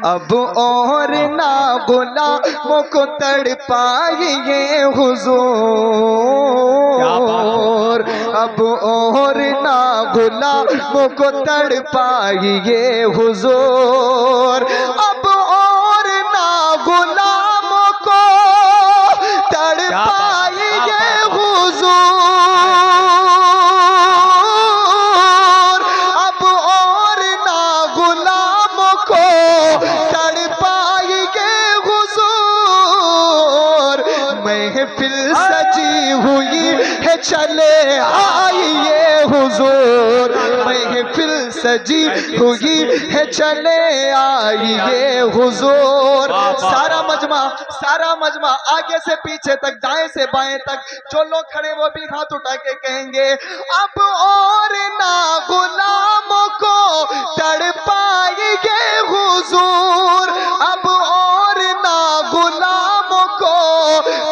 अब और ना गुलामों को तड़पाइए हुजूर, अब और ना गुलामों को तड़पाइए हुजूर, अब और ना गुलामों को तड़पाइए हुजूर, अब और ना गुलामों को तड़पाइए हुजूर। महफिल सजी हुई है चले आइए हुजूर, महफिल सजी हुई है चले आइए हुजूर। सारा मजमा आगे से पीछे तक, दाएं से बाएं तक, जो लोग खड़े वो भी हाथ उठा के कहेंगे अब और ना गुलामों को तड़पाएंगे हुजूर, अब और ना गुलामों को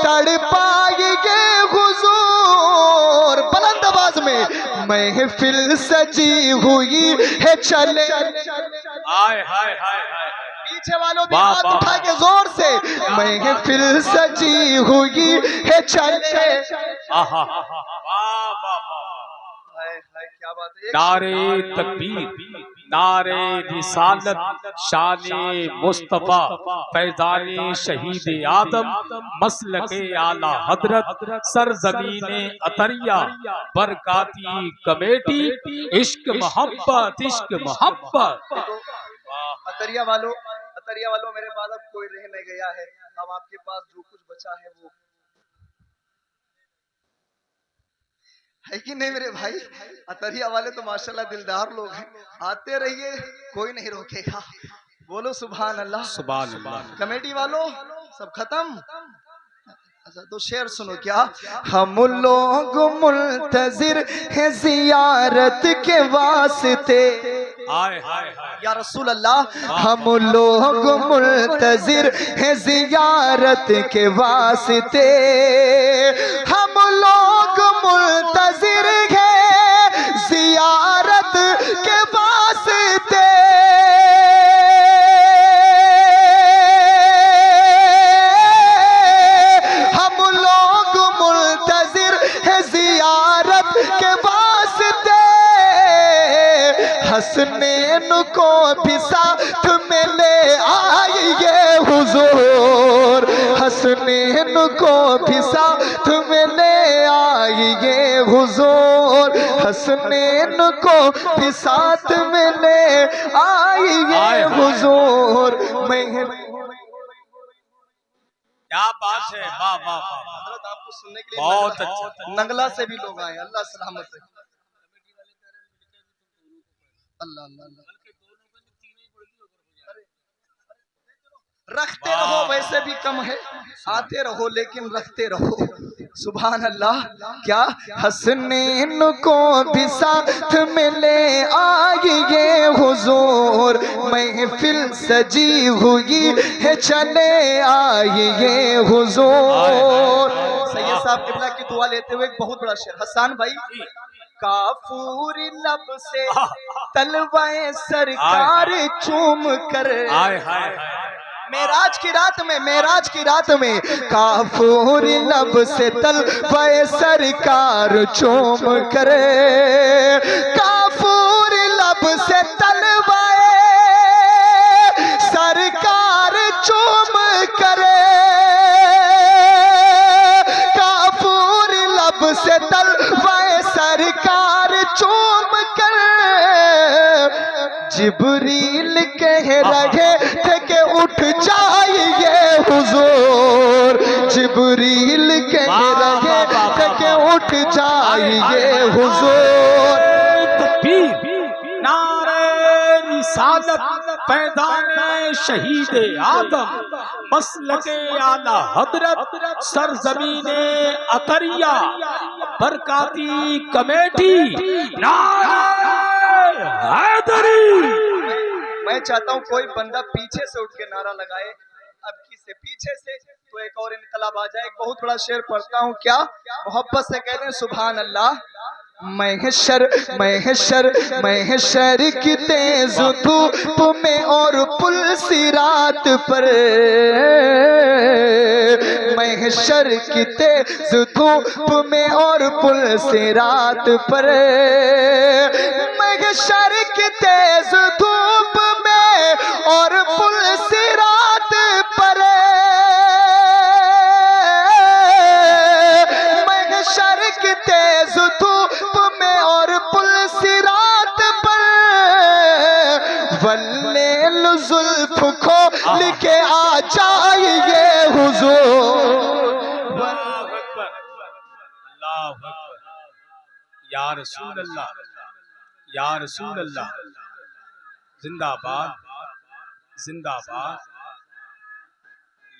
तड़पाएंगे हुजूर। बुलंद आवाज में महफिल सजी हुई है चले, हाय हाय हाय हाय, पीछे वालों भी हाथ उठा के जोर से, महफिल सजी हुई है चले। क्या बात है। नारे तकबीर, नारे रिसालत, शाने मुस्तफा, फैजाने शहीद आदम, मसलके आला हजरत, सरजमीने अतरिया, बरकाती कमेटी, इश्क मोहब्बत, इश्क मोहब्बत। अतरिया वालों मेरे बाद अब कोई रह नहीं गया है, अब आपके पास जो कुछ बचा है वो है कि नहीं मेरे भाई। अतरिया वाले तो माशाल्लाह दिलदार लोग हैं, आते रहिए, कोई नहीं रोकेगा। बोलो सुभान अल्लाह, सुभान अल्लाह। कमेटी वालों सब खत्म। अच्छा तो शेर सुनो क्या। हम लोग मुल्तजिर हैं जियारत के वास्ते, या रसूल अल्लाह, हम लोग मुल्तजिर हैं जियारत के वास्ते, हम लोग मुल्तजिर हैं जियारत के वास्ते, हम लोग मुल्तजिर हैं जियारत के वास्ते, हसनैन को भी साथ में ले आइए हुजूर, हसनैन को भी साथ में ले आइए हुजूर, हसनैन को भी साथ में ले आइए हुजूर। क्या बात है, वाह वाह वाह, आपको सुनने के लिए बहुत अच्छा। नंगला से भी लोग आए, अल्लाह सलामत है। अल्लाह अल्लाह अल्लाह। रखते रहो, वैसे भी कम है, आते रहो लेकिन रखते रहो। सुभान अल्लाह। क्या हसनैन को भी साथ में ले आइए हुजूर, महफिल सजी हुई है चले आइए हुजूर। सैयद साहब किबला की दुआ लेते हुए एक बहुत बड़ा शेर, हसन भाई। काफूर लब से तलवाए सरकार चूम कर, मेराज की रात में काफूर लब से तलवाए सरकार चूम करे, काफूर लब से तलवाए सरकार चूम करे, काफूर लब से तलवाए सरकार चूम कर, जिब्रील कह रहे थे कि उठ जाइए हुजूर, जिब्रील कह रहे थे कि उठ जाइए हुजूर। नारे रिसालत, फैजाने शहीद आदम, मसलके आला हजरत, सरजमीने अतरिया, बरकाती कमेटी, नारे हैदरी। मैं चाहता हूँ कोई बंदा पीछे से उठ के नारा लगाए, अब किसे पीछे से तो एक और इनकलाब आ जाए। एक बहुत बड़ा शेर पढ़ता हूँ, क्या मोहब्बत से कहते हैं सुभान अल्लाह। महशर महशर महशर की तेज धूप में और पुल सिरात पर, महशर की तेज धूप में और पुल सिरात पर, महशर की तेज धूप में और पुल सिरात पर, महशर की तेज धूप में और पुल सिरात पर, वल्लेल जुल्फ खोल के आ जाइए हुजूर। अल्लाह अकबर, अल्लाह अकबर, या रसूल अल्लाह, या रसूल अल्लाह, जिंदाबाद जिंदाबाद,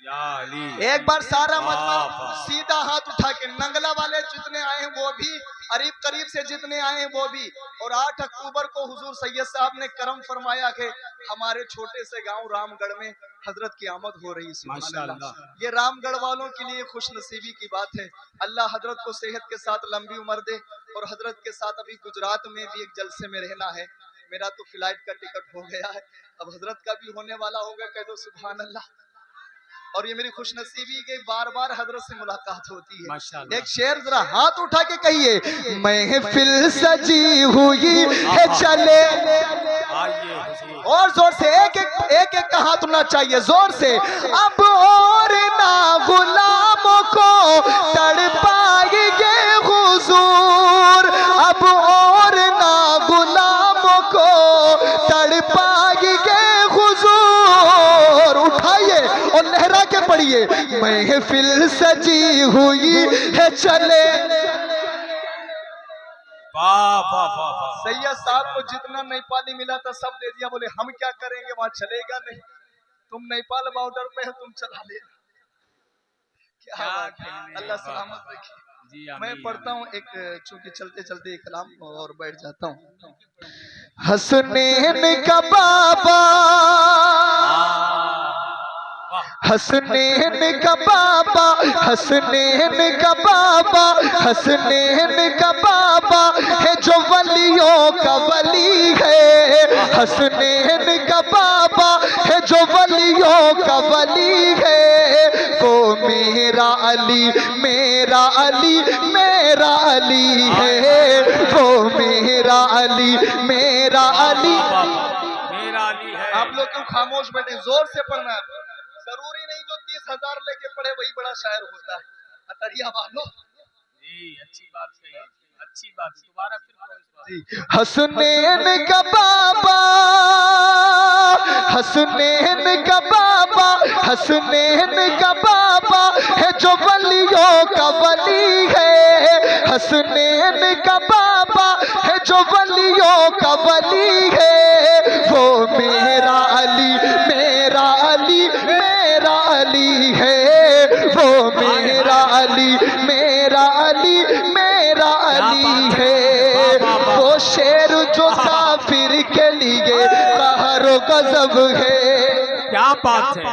या अली। एक बार सारा मतलब सीधा हाथ उठा के, नंगला वाले जितने आए हैं वो भी, करीब करीब से जितने आए हैं वो भी। और 8 अक्टूबर को हुजूर सैयद साहब ने करम फरमाया कि हमारे छोटे से गांव रामगढ़ में हजरत की आमद हो रही है। माशाअल्लाह। ये रामगढ़ वालों के लिए खुश नसीबी की बात है। अल्लाह हजरत को सेहत के साथ लंबी उम्र दे। और हजरत के साथ अभी गुजरात में भी एक जलसे में रहना है। मेरा तो फ्लाइट का टिकट हो गया है, अब हजरत का भी होने वाला होगा। कह दो सुभान अल्लाह। और ये मेरी खुशनसीबी के बार बार हजरत से मुलाकात होती है। एक शेर जरा हाथ उठा के कहिए, महफिल सजी हुई है चले। और जोर से एक एक का हाथ उठना चाहिए, जोर से। अब और ना गुलामों को तड़पाएंगे हुजूर, अब और ना गुलामों को तड़पाएंगे हुजूर। उठाइए और लहरा के पढ़िए, महफिल सजी हुई है चले। सैयद साहब को जितना नेपाली मिला था सब दे दिया। बोले हम क्या करेंगे, वहां चलेगा नहीं, तुम नेपाल बॉर्डर पे हो, तुम चला लेना। क्या बात है, अल्लाह सलामत रखे। मैं पढ़ता हूँ एक, चूंकि चलते चलते एक कलाम और बैठ जाता हूँ। हसनैन का बाबा, हसनैन का बाबा, हसनैन का बाबा, हसनैन का बाबा है जो वलियों का वली है। हसनैन का बाबा है जो वलियों का वली है। वो मेरा अली, मेरा अली, मेरा अली है। वो मेरा अली, मेरा अली, मेरा अली है। आप लोग क्यों खामोश बैठे, जोर से पढ़ना है। जरूरी नहीं जो 30,000 लेके पढ़े वही बड़ा शायर होता है। अतरिया वालों जी, अच्छी बात कही, अच्छी बात। दोबारा फिर हसनैन का बाबा, हसनैन का बाबा, हसनैन का बाबा है जो वलियों का वली है। हसनैन का बाबा है जो वलियों का वली है। वो मेरा अली, मेरा अली, मेरा अली है। वो मेरा अली, मेरा अली, मेरा अली है। वो शेर जो काफिर के लिए कहरो गजब है। क्या बात है।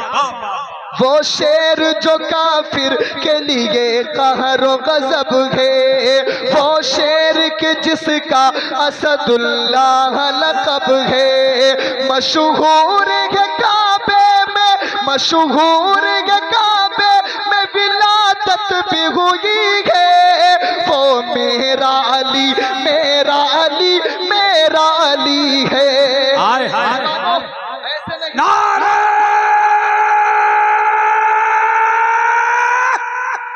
वो शेर जो काफिर के लिए कहरो गजब है। वो शेर के जिसका असदुल्लाह लक़ब है। मशहूर है काबे में, मशहूर है काबे में विलादत भी हुई है। वो मेरा अली, मेरा अली, मेरा अली है। हाय हाय, ऐसे नहीं। नारे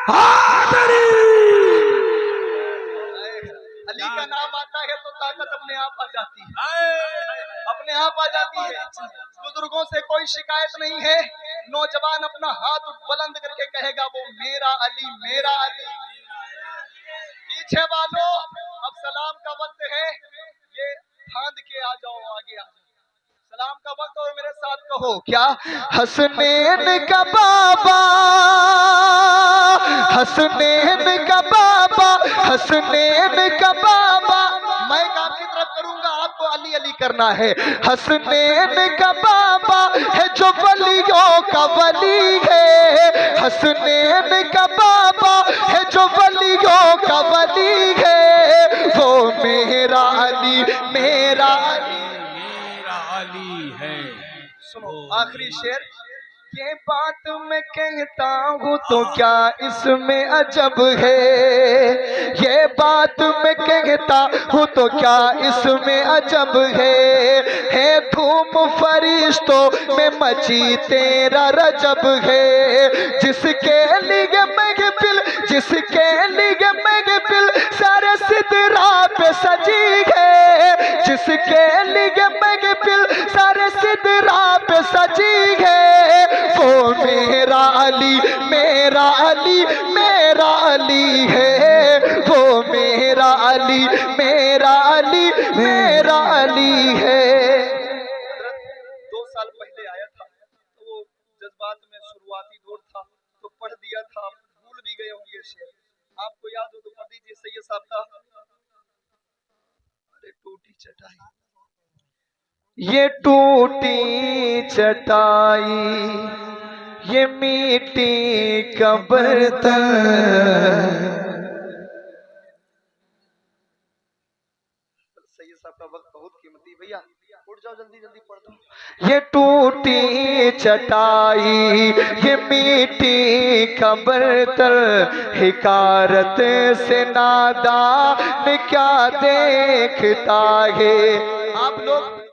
हैदरी। अली का नाम आता है तो ताकत अपने आप आ जाती है, अपने आप आ जाती है। बुजुर्गों से कोई शिकायत नहीं है। नौजवान अपना हाथ बुलंद करके कहेगा वो मेरा अली, मेरा अली। पीछे वालों अब सलाम का वक्त है, ये फांद के आ जाओ, आगे आ जाओ। सलाम का वक्त हो, मेरे साथ कहो क्या। हसनैन का बाबा, हसनैन का बाबा, हसनैन का बाबा। मैं आपकी तरफ करूंगा, आपको अली अली करना है। हसनैन का बाबा है जो वलियों का वली है, हसनैन का बाबा है जो वलियों का वली है, वो मेरा अली, मेरा अली, मेरा अली है। सुनो आखिरी शेर, ये बात मैं कहता हूँ तो क्या इसमें अजब है, ये बात मैं कहता हूँ तो क्या इसमें अजब है धूम फरिश्तों में मची तेरा रजब है, जिसके लिए महफिल, जिसके लिए महफिल सारे सिदरा पे सजी है, जिसके लिए महफिल सारे सिदरा पे सजी है, वो मेरा अली, मेरा अली, मेरा अली है, वो मेरा अली, मेरा अली, मेरा अली है। 2 साल पहले आया था तो वो जज्बात में शुरुआती दौर था तो पढ़ दिया था, भूल भी गए होंगे शेर, आपको याद हो तो पढ़ दीजिए। सैयद साहब का अरे टूटी चटाई, ये टूटी चटाई ये मिट्टी का बर्तन, सैयद साहब का वक्त बहुत कीमती भैया, उठ जाओ जल्दी जल्दी पढ़ दो। ये टूटी चटाई ये मिट्टी का बर्तन, हिकारत से नादान क्या देखता है। आप लोग